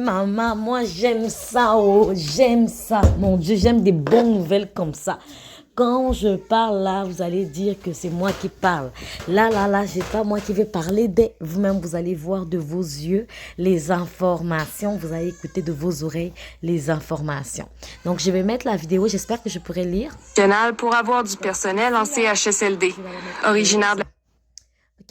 maman, moi j'aime ça, oh, j'aime ça. Mon Dieu, j'aime des bonnes nouvelles comme ça. Quand je parle là, vous allez dire que c'est moi qui parle. Là, c'est pas moi qui vais parler. Dès vous-même, vous allez voir de vos yeux les informations. Vous allez écouter de vos oreilles les informations. Donc, je vais mettre la vidéo. J'espère que je pourrai lire. Pour avoir du personnel en CHSLD. Originaire de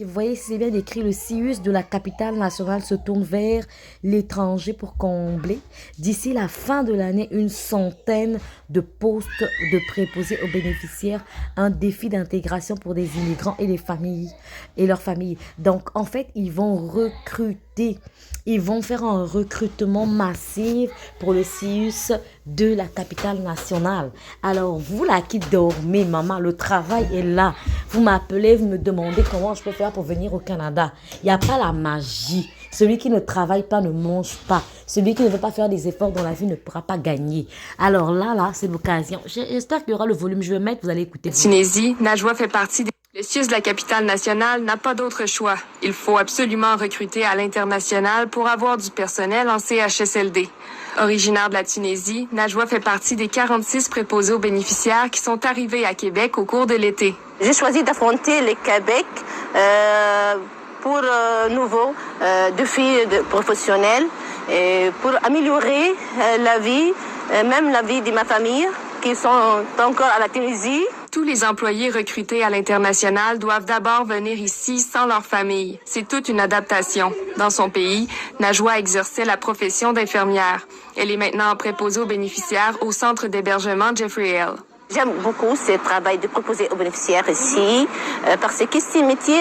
Vous voyez, c'est bien écrit, le CIUS de la capitale nationale se tourne vers l'étranger pour combler, d'ici la fin de l'année, une centaine de postes de préposés aux bénéficiaires, un défi d'intégration pour des immigrants et les familles et leurs familles. Donc, en fait, ils vont recruter. Ils vont faire un recrutement massif pour le CIUS de la capitale nationale. Alors, vous là qui dormez, maman, le travail est là. Vous m'appelez, vous me demandez comment je peux faire pour venir au Canada. Il n'y a pas la magie. Celui qui ne travaille pas ne mange pas. Celui qui ne veut pas faire des efforts dans la vie ne pourra pas gagner. Alors là, c'est l'occasion. J'espère qu'il y aura le volume. Je vais mettre, vous allez écouter. Tunisie, Najwa fait partie des... Le CIUS de la capitale nationale n'a pas d'autre choix. Il faut absolument recruter à l'international pour avoir du personnel en CHSLD. Originaire de la Tunisie, Najwa fait partie des 46 préposés aux bénéficiaires qui sont arrivés à Québec au cours de l'été. J'ai choisi d'affronter le Québec pour nouveau défi professionnel et pour améliorer la vie, même la vie de ma famille qui sont encore à la Tunisie. Tous les employés recrutés à l'international doivent d'abord venir ici sans leur famille. C'est toute une adaptation. Dans son pays, Najwa exerçait la profession d'infirmière. Elle est maintenant préposée aux bénéficiaires au centre d'hébergement Jeffrey Hill. J'aime beaucoup ce travail de proposer aux bénéficiaires ici parce que c'est un métier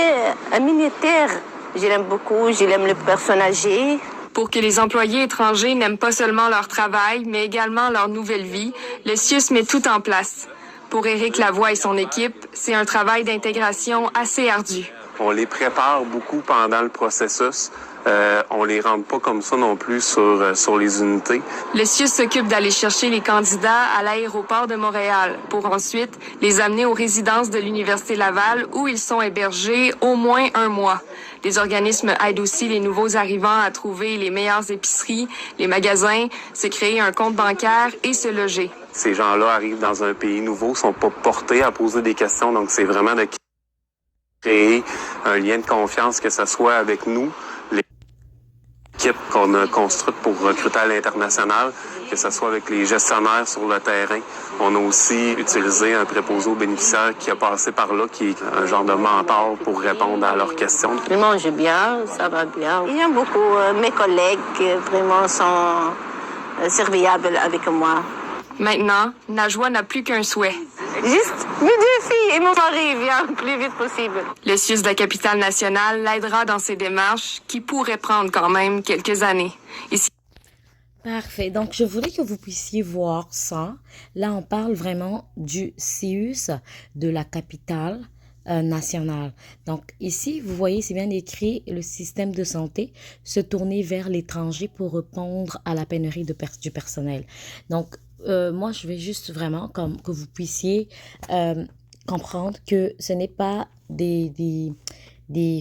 militaire. Je l'aime beaucoup, je l'aime le personne âgée. Pour que les employés étrangers n'aiment pas seulement leur travail, mais également leur nouvelle vie, le CIUS met tout en place. Pour Éric Lavoie et son équipe, c'est un travail d'intégration assez ardu. On les prépare beaucoup pendant le processus. On les rentre pas comme ça non plus sur les unités. Le CIUS s'occupe d'aller chercher les candidats à l'aéroport de Montréal pour ensuite les amener aux résidences de l'Université Laval où ils sont hébergés au moins un mois. Les organismes aident aussi les nouveaux arrivants à trouver les meilleures épiceries, les magasins, se créer un compte bancaire et se loger. Ces gens-là arrivent dans un pays nouveau, sont pas portés à poser des questions, donc c'est vraiment de créer un lien de confiance, que ce soit avec nous, l'équipe qu'on a construite pour recruter à l'international, que ce soit avec les gestionnaires sur le terrain. On a aussi utilisé un préposé aux bénéficiaires qui a passé par là, qui est un genre de mentor pour répondre à leurs questions. Je mange bien, ça va bien. J'aime beaucoup mes collègues, vraiment sont serviables avec moi. Maintenant, Najwa n'a plus qu'un souhait. Juste mes deux filles et mon mari viennent le plus vite possible. Le CIUS de la capitale nationale l'aidera dans ses démarches qui pourraient prendre quand même quelques années. Ici... Parfait. Donc, je voulais que vous puissiez voir ça. Là, on parle vraiment du CIUS de la capitale nationale. Donc, ici, vous voyez, c'est bien écrit, le système de santé se tourner vers l'étranger pour répondre à la pénurie du personnel. Donc, moi, je vais juste vraiment comme que vous puissiez comprendre que ce n'est pas des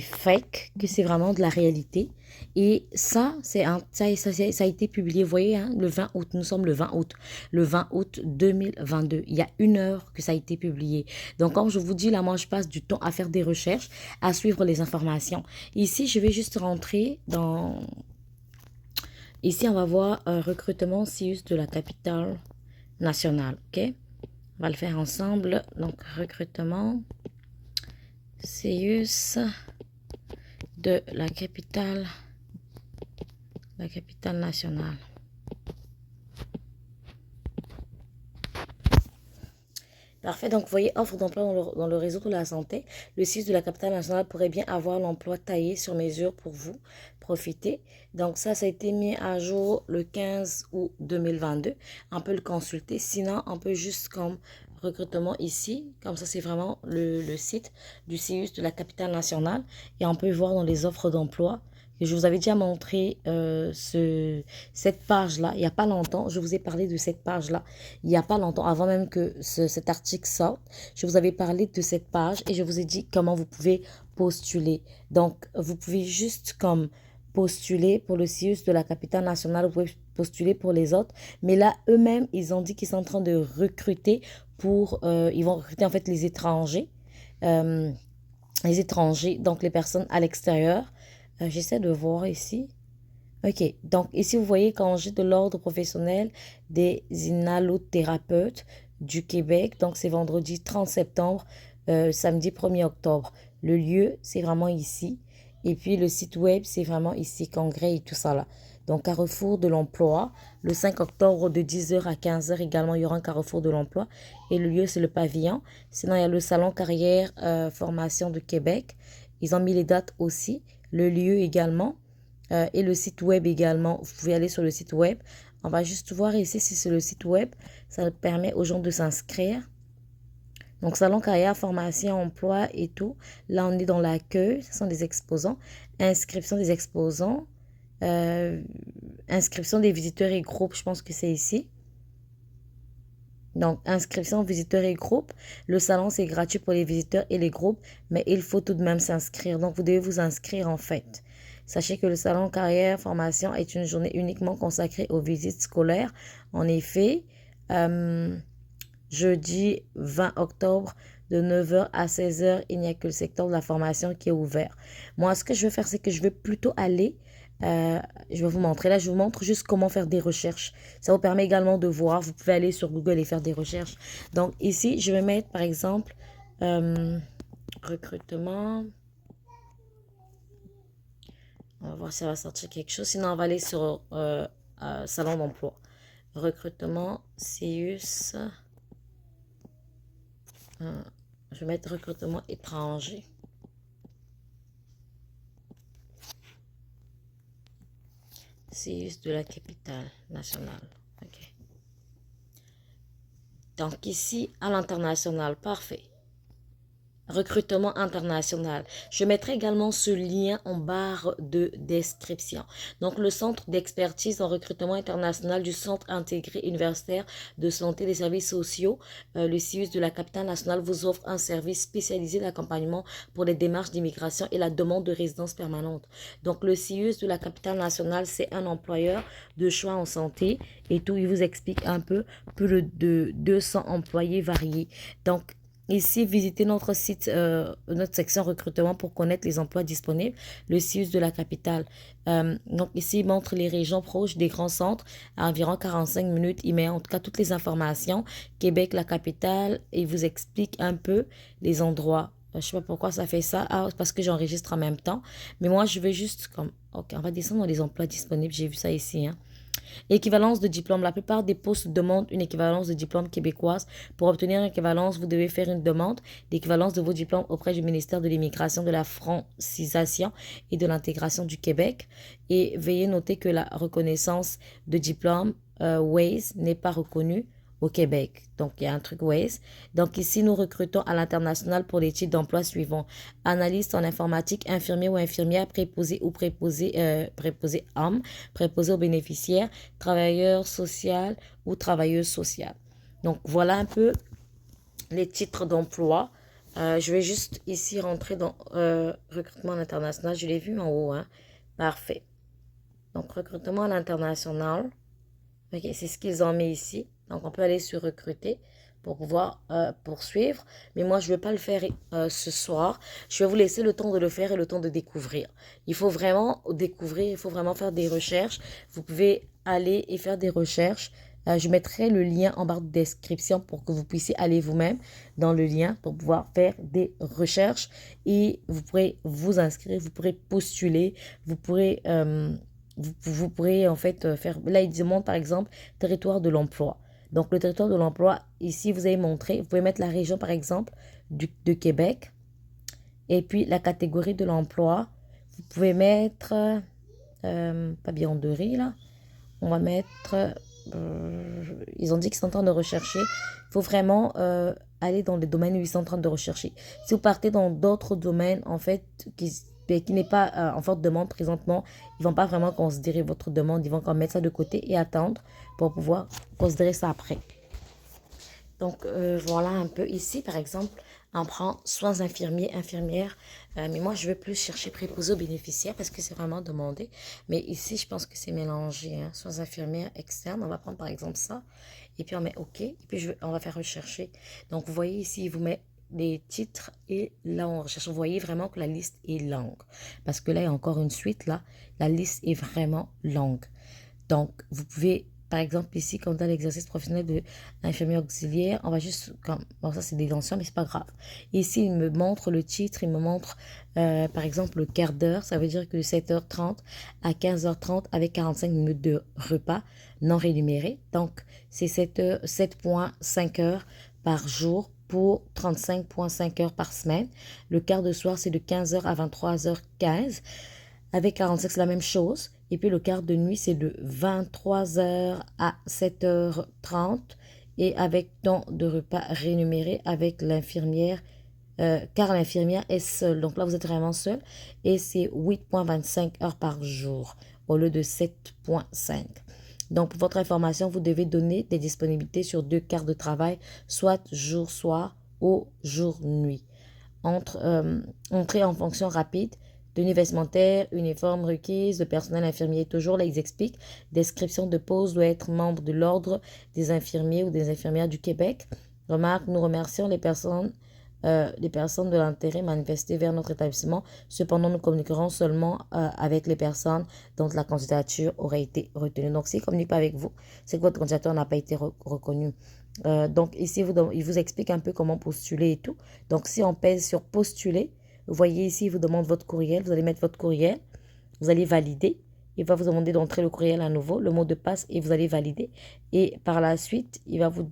fakes, que c'est vraiment de la réalité. Et ça, ça a été publié, vous voyez, hein, le 20 août, nous sommes le 20 août, le 20 août 2022. Il y a 1 heure que ça a été publié. Donc, comme je vous dis, là, moi, je passe du temps à faire des recherches, à suivre les informations. Ici, je vais juste rentrer dans... Ici, on va voir un recrutement CIUS de la capitale nationale, ok? On va le faire ensemble. Donc, recrutement CIUS de la capitale nationale. Parfait. Donc, vous voyez, offre d'emploi dans le réseau de la santé. Le CIUS de la capitale nationale pourrait bien avoir l'emploi taillé sur mesure pour vous. Profitez. Donc, ça a été mis à jour le 15 août 2022. On peut le consulter. Sinon, on peut juste comme recrutement ici. Comme ça, c'est vraiment le site du CIUS de la capitale nationale. Et on peut voir dans les offres d'emploi. Et je vous avais déjà montré cette page-là, il n'y a pas longtemps. Je vous ai parlé de cette page-là, il n'y a pas longtemps, avant même que cet article sorte. Je vous avais parlé de cette page et je vous ai dit comment vous pouvez postuler. Donc, vous pouvez juste comme postuler pour le CIUS de la capitale nationale, vous pouvez postuler pour les autres. Mais là, eux-mêmes, ils ont dit qu'ils sont en train de recruter pour... ils vont recruter en fait les étrangers. Donc les personnes à l'extérieur. J'essaie de voir ici. Ok, donc ici vous voyez congé de l'ordre professionnel des inhalothérapeutes du Québec. Donc c'est vendredi 30 septembre, samedi 1er octobre. Le lieu, c'est vraiment ici. Et puis le site web, c'est vraiment ici, congrès et tout ça là. Donc Carrefour de l'emploi, le 5 octobre de 10h à 15h également, il y aura un Carrefour de l'emploi. Et le lieu, c'est le pavillon. Sinon, il y a le salon carrière formation de Québec. Ils ont mis les dates aussi. Le lieu également. Et le site web également. Vous pouvez aller sur le site web. On va juste voir ici si c'est le site web. Ça permet aux gens de s'inscrire. Donc, salon carrière, formation, emploi et tout. Là, on est dans l'accueil. Ce sont des exposants. Inscription des exposants. Inscription des visiteurs et groupes. Je pense que c'est ici. Donc, inscription, visiteurs et groupes. Le salon, c'est gratuit pour les visiteurs et les groupes. Mais il faut tout de même s'inscrire. Donc, vous devez vous inscrire en fait. Sachez que le salon carrière formation est une journée uniquement consacrée aux visites scolaires. En effet, jeudi 20 octobre de 9h à 16h, il n'y a que le secteur de la formation qui est ouvert. Moi, ce que je vais faire, c'est que je vais plutôt aller, je vais vous montrer. Là, je vous montre juste comment faire des recherches. Ça vous permet également de voir. Vous pouvez aller sur Google et faire des recherches. Donc ici, je vais mettre par exemple recrutement. On va voir si ça va sortir quelque chose. Sinon, on va aller sur Salon d'emploi. Recrutement, CIUS. Je vais mettre recrutement étranger. CIUS de la capitale nationale. OK. Donc ici, à l'international, parfait. Recrutement international. Je mettrai également ce lien en barre de description. Donc, le centre d'expertise en recrutement international du Centre intégré universitaire de santé et des services sociaux, le CIUS de la capitale nationale, vous offre un service spécialisé d'accompagnement pour les démarches d'immigration et la demande de résidence permanente. Donc, le CIUS de la capitale nationale, c'est un employeur de choix en santé et tout. Il vous explique un peu plus de 200 employés variés. Donc, ici, visitez notre site, notre section recrutement pour connaître les emplois disponibles, le CIUS de la capitale. Donc ici, il montre les régions proches des grands centres à environ 45 minutes. Il met en tout cas toutes les informations. Québec, la capitale, et il vous explique un peu les endroits. Je ne sais pas pourquoi ça fait ça. Ah, parce que j'enregistre en même temps. Mais moi, je vais juste comme... Ok, on va descendre dans les emplois disponibles. J'ai vu ça ici, hein. Équivalence de diplôme. La plupart des postes demandent une équivalence de diplôme québécoise. Pour obtenir une équivalence, vous devez faire une demande d'équivalence de vos diplômes auprès du ministère de l'Immigration, de la Francisation et de l'Intégration du Québec. Et veuillez noter que la reconnaissance de diplôme WAIS n'est pas reconnue au Québec. Donc, il y a un truc WAIS. Donc, ici, nous recrutons à l'international pour les types d'emplois suivants. Analyste en informatique, infirmier ou infirmière, préposé ou préposé homme, préposé aux bénéficiaires, travailleur social ou travailleuse sociale. Donc, voilà un peu les titres d'emploi. Je vais juste ici rentrer dans recrutement à l'international. Je l'ai vu en haut, hein. Parfait. Donc, recrutement à l'international. Ok, c'est ce qu'ils ont mis ici. Donc, on peut aller sur recruter pour pouvoir poursuivre. Mais moi, je ne vais pas le faire ce soir. Je vais vous laisser le temps de le faire et le temps de découvrir. Il faut vraiment découvrir, il faut vraiment faire des recherches. Vous pouvez aller et faire des recherches. Je mettrai le lien en barre de description pour que vous puissiez aller vous-même dans le lien pour pouvoir faire des recherches. Et vous pourrez vous inscrire, vous pourrez postuler, vous pourrez... Vous pourrez en fait faire... Là, il demande par exemple territoire de l'emploi. Donc, le territoire de l'emploi, ici, vous avez montré, vous pouvez mettre la région par exemple de Québec. Et puis, la catégorie de l'emploi, vous pouvez mettre... pas bien de riz là. On va mettre... ils ont dit qu'ils sont en train de rechercher. Il faut vraiment aller dans les domaines où ils sont en train de rechercher. Si vous partez dans d'autres domaines, en fait, qui n'est pas en forte demande présentement, ils vont pas vraiment considérer votre demande. Ils vont quand même mettre ça de côté et attendre pour pouvoir considérer ça après. Donc, voilà un peu ici, par exemple, on prend soins infirmiers, infirmières. Mais moi, je veux plus chercher préposé aux bénéficiaires parce que c'est vraiment demandé. Mais ici, je pense que c'est mélangé. Hein. Soins infirmières externes, on va prendre par exemple ça. Et puis on met OK. Et puis on va faire rechercher. Donc, vous voyez ici, il vous met les titres et là, on recherche. Vous voyez vraiment que la liste est longue. Parce que là, il y a encore une suite. Là, la liste est vraiment longue. Donc, vous pouvez... Par exemple, ici, quand on a l'exercice professionnel de l'infirmier auxiliaire, on va juste... Bon, ça, c'est des mentions, mais c'est pas grave. Ici, il me montre le titre, il me montre, par exemple, le quart d'heure. Ça veut dire que de 7h30 à 15h30 avec 45 minutes de repas non rémunérés. Donc, c'est 7,5 heures par jour pour 35,5 heures par semaine. Le quart de soir, c'est de 15h à 23h15. Avec 45, c'est la même chose. Et puis le quart de nuit, c'est de 23h à 7h30. Et avec temps de repas rémunéré avec l'infirmière, car l'infirmière est seule. Donc là, vous êtes vraiment seul. Et c'est 8,25 heures par jour au lieu de 7,5. Donc, pour votre information, vous devez donner des disponibilités sur 2 quarts de travail, soit jour-soir ou jour-nuit. Entrée en fonction rapide. Tenue vestimentaire, uniforme requise, le personnel infirmier. Toujours là, ils expliquent. Description de poste doit être membre de l'ordre des infirmiers ou des infirmières du Québec. Remarque, nous remercions les personnes de l'intérêt manifesté vers notre établissement. Cependant, nous communiquerons seulement avec les personnes dont la candidature aurait été retenue. Donc, s'ils ne communiquent pas avec vous, c'est que votre candidature n'a pas été reconnue. Donc, ici, il vous explique un peu comment postuler et tout. Donc, si on pèse sur postuler, vous voyez ici, il vous demande votre courriel. Vous allez mettre votre courriel. Vous allez valider. Il va vous demander d'entrer le courriel à nouveau, le mot de passe, et vous allez valider. Et par la suite, il va vous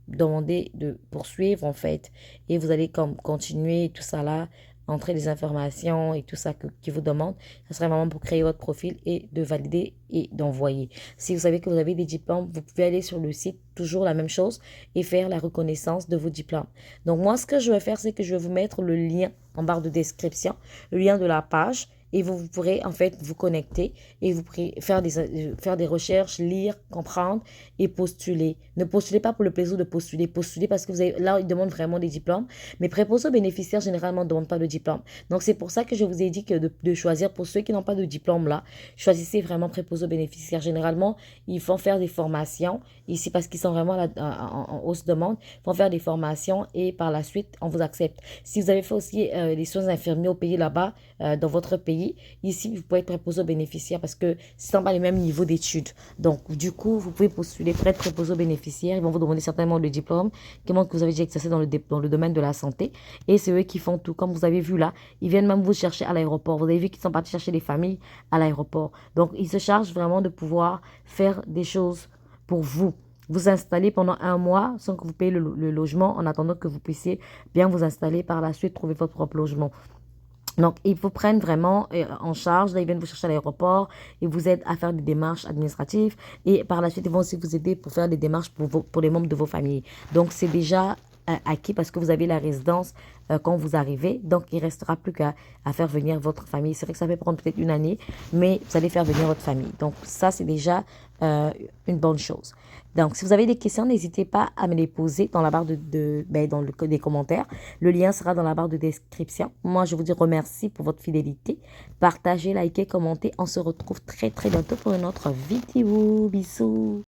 demander de poursuivre, en fait. Et vous allez continuer tout ça là, entrer les informations et tout ça qu'il vous demande. Ça serait vraiment pour créer votre profil et de valider et d'envoyer. Si vous savez que vous avez des diplômes, vous pouvez aller sur le site, toujours la même chose, et faire la reconnaissance de vos diplômes. Donc moi, ce que je vais faire, c'est que je vais vous mettre le lien en barre de description, le lien de la page, et vous pourrez en fait vous connecter et vous pourrez faire des recherches, lire, comprendre et postuler. Ne postulez pas pour le plaisir de postuler. Postulez parce que là, ils demandent vraiment des diplômes. Mais préposés aux bénéficiaires, généralement, ne demandent pas de diplôme. Donc, c'est pour ça que je vous ai dit que de choisir pour ceux qui n'ont pas de diplôme là, choisissez vraiment préposés aux bénéficiaires. Généralement, ils font faire des formations ici parce qu'ils sont vraiment en hausse demande. Ils font faire des formations et par la suite, on vous accepte. Si vous avez fait aussi les soins infirmiers au pays là-bas, dans votre pays, ici, vous pouvez être préposé aux bénéficiaires parce que ce sont pas les mêmes niveaux d'études. Donc, du coup, vous pouvez postuler pour être préposé aux bénéficiaires. Ils vont vous demander certainement le diplôme qui montre que vous avez déjà exercé dans le domaine de la santé. Et c'est eux qui font tout. Comme vous avez vu là, ils viennent même vous chercher à l'aéroport. Vous avez vu qu'ils sont partis chercher des familles à l'aéroport. Donc, ils se chargent vraiment de pouvoir faire des choses pour vous. Vous installer pendant 1 mois sans que vous payiez le logement en attendant que vous puissiez bien vous installer par la suite, trouver votre propre logement. Donc, ils vous prennent vraiment en charge. Là, ils viennent vous chercher à l'aéroport. Ils vous aident à faire des démarches administratives. Et par la suite, ils vont aussi vous aider pour faire des démarches pour les membres de vos familles. Donc, c'est déjà acquis parce que vous avez la résidence quand vous arrivez. Donc, il ne restera plus qu'à faire venir votre famille. C'est vrai que ça peut prendre peut-être 1 année, mais vous allez faire venir votre famille. Donc, ça, c'est déjà une bonne chose. Donc, si vous avez des questions, n'hésitez pas à me les poser dans la barre des commentaires. Le lien sera dans la barre de description. Moi, je vous dis remercie pour votre fidélité. Partagez, likez, commentez. On se retrouve très, très bientôt pour une autre vidéo. Bisous.